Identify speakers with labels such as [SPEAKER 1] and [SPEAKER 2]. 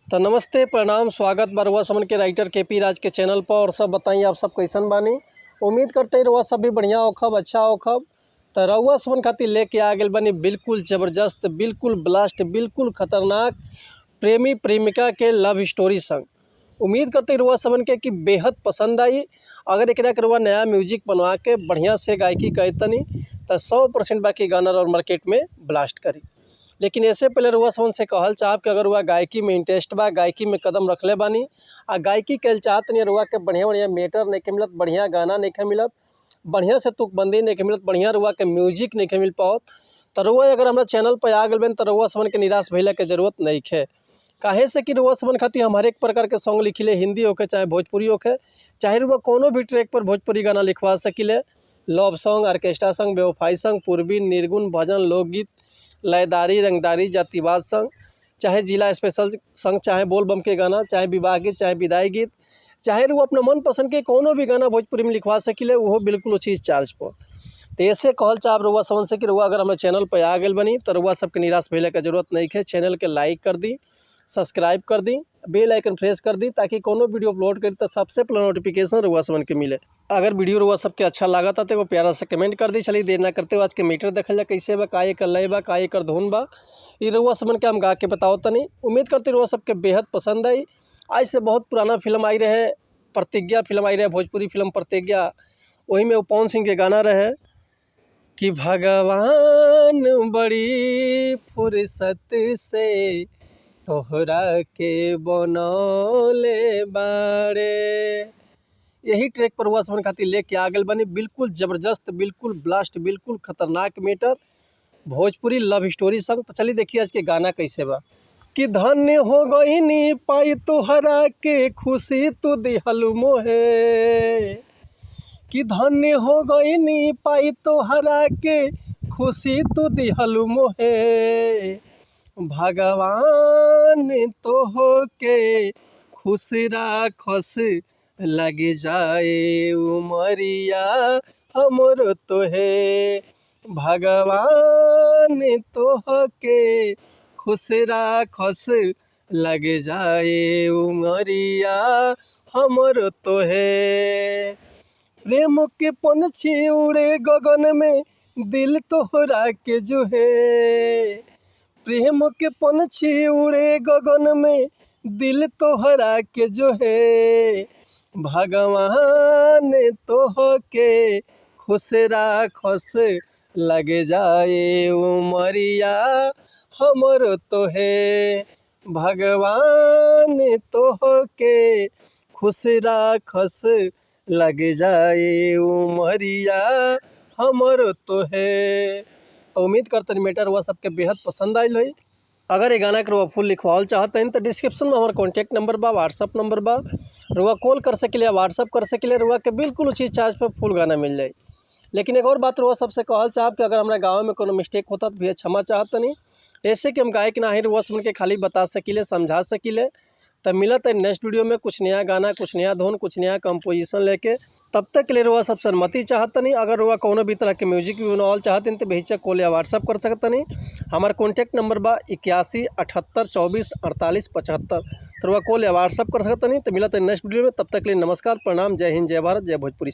[SPEAKER 1] तो नमस्ते प्रणाम स्वागत बा रउआ समन के राइटर केपी राज के चैनल पर। और सब बताइए आप सब कैसन बानी। उम्मीद करते हैं रउआ सब भी बढ़िया होखब, अच्छा होखब। तो रउआ समन खातिर लेके आ गए बानी बिल्कुल ज़बरदस्त, बिल्कुल ब्लास्ट, बिल्कुल खतरनाक प्रेमी प्रेमिका के लव स्टोरी संग। उम्मीद करते रउआ समन के कि बेहद पसंद आई। अगर एकरा के रउआ नया म्यूजिक बनवा के बढ़िया से गायकी कहतनी तो 100% बाकी गाना और मार्केट में ब्लास्ट करी। लेकिन ऐसे पहले रउआ समन से कहल चाहब कि अगर रउआ गायकी में इंटरेस्ट बा, गायकी में कदम रखले बानी आ गायकी कल चाहत नहीं, रउआ के बढ़िया बढ़िया मेटर नहीं मिलत, बढ़िया गाना नहीं मिलत, बढ़िया से तुकबंदी नहीं मिलत, बढ़िया रउआ के म्यूजिक नहीं मिल पाओ, तो रउआ अगर हमारा चैनल पर आ गए बन तो रउआ समन के निराश भइला के जरूरत नहीं है। काहे से कि रउआ समन खातिर हम हर एक प्रकार के सॉन्ग लिखिले, हिंदी होके चाहे भोजपुरी होके, चाहे रउआ कोनो भी ट्रैक पर भोजपुरी गाना लिखवा सकिले। लव सॉन्ग, ऑर्केस्ट्रा सॉन्ग, बेवफाई सॉन्ग, पूर्वी, निर्गुण, भजन, लोकगीत, लयदारी, रंगदारी, जातिवाद संग, चाहे जिला स्पेशल संग, चाहे बोल बम के गाना, चाहे विवाह गीत, चाहे विदाई गीत, चाहे वो अपना मन पसंद के कोनो भी गाना भोजपुरी में लिखवा सकिले, वो बिल्कुल चीज़ चार्ज पर। तो ऐसे कहल चाहब रउआ समझ से कि रउआ अगर हमारे चैनल पर आ गए बनी तो रउआ सबके निराश भइले के जरूरत नहीं है। चैनल के लाइक कर दी, सब्सक्राइब कर दी, बेल आइकन प्रेस कर दी, ताकि कोनो वीडियो अपलोड करी तो सबसे पहले नोटिफिकेशन रउआ समन के मिले। अगर वीडियो रउआ सबके अच्छा लगा था तो वो प्यारा से कमेंट कर दी। चलिए देर ना करते हुए आज के मीटर देखल जा कैसे बा, का एकर लय बा, का एकर धुन बा, ये रउआ समन के हम गा के बताओ तनी। उम्मीद करते रउआ सबके बेहद पसंद आई। आज से बहुत पुराना फिल्म आई रहे, प्रतिज्ञा फिल्म आई रहे, भोजपुरी फिल्म प्रतिज्ञा, वही में वो पवन सिंह के गाना रहे कि भगवान बड़ी फुर्सत से तोहरा के बनौले बाड़े। यही ट्रैक पर हुआ समन खातिर लेके आ गए बनी बिल्कुल ज़बरदस्त, बिल्कुल ब्लास्ट, बिल्कुल खतरनाक मेटर भोजपुरी लव स्टोरी संग। तो चलिए देखिए आज के गाना कैसे बा कि धन्य हो गई नी पाई तोहरा के खुशी तू दिहल मोहे, कि धन्य हो गई नी पाई तोहरा के खुशी तू दिहल मोहे, भगवान तो हो के खुश राखस लग जाए उमरिया हमरो तो है, भगवान तो हो के खुश राखस लग जाए उमरिया हमरो तो है। प्रेम के पंछी उड़े गगन में दिल तोहरा के जो है, प्रेम के पंछी उड़े गगन में दिल तोहरा के जो है, भगवान तोह के खुश राखस लग जाए उमरिया हमरो तो है, भगवान तोह के खुश राखस लग जाए उमरिया हमरो तो है। तो उम्मीद करते मेटर हुआ सबके बेहद पसंद आयल है। अगर ये गाना के रुआ फुल लिखवाल चाहते हैं तो डिस्क्रिप्शन में हमारा कॉन्टैक्ट नंबर बा, व्हाट्सअप नंबर बा, रुआ कॉल कर सके, व्हाट्सअप कर सके, रुआ के बिल्कुल उसी चार्ज पर फुल गाना मिल जाए। लेकिन एक और बात रुआ सबसे कहल चाहब कि अगर हमारे गाँव में कोनो मिस्टेक होता तो भैया क्षमा चाहते नहीं, ऐसे कि हम गायक ना ही रुआ समझ के खाली बता सकिले, समझा सकिले। तब मिलत है नेक्स्ट वीडियो में कुछ नया गाना, कुछ नया धुन, कुछ नया कंपोजिशन लेके। तब तक के लिए रुआ सब सहमति चाहत नहीं। अगर रुआ कोनो भी तरह के म्यूजिक भी बनवाल चाहते हैं तो बेहिचक कॉल या व्हाट्सअप कर सकते नहीं। हमारा कॉन्टैक्ट नंबर बा 81 78 24 48 75। तो रुआ कॉल या व्हाट्सअप कर सकते नहीं। तो मिलत है नेक्स्ट वीडियो में, तब तक के लिए नमस्कार, प्रणाम, जय हिंद, जय भारत, जय भोजपुरी।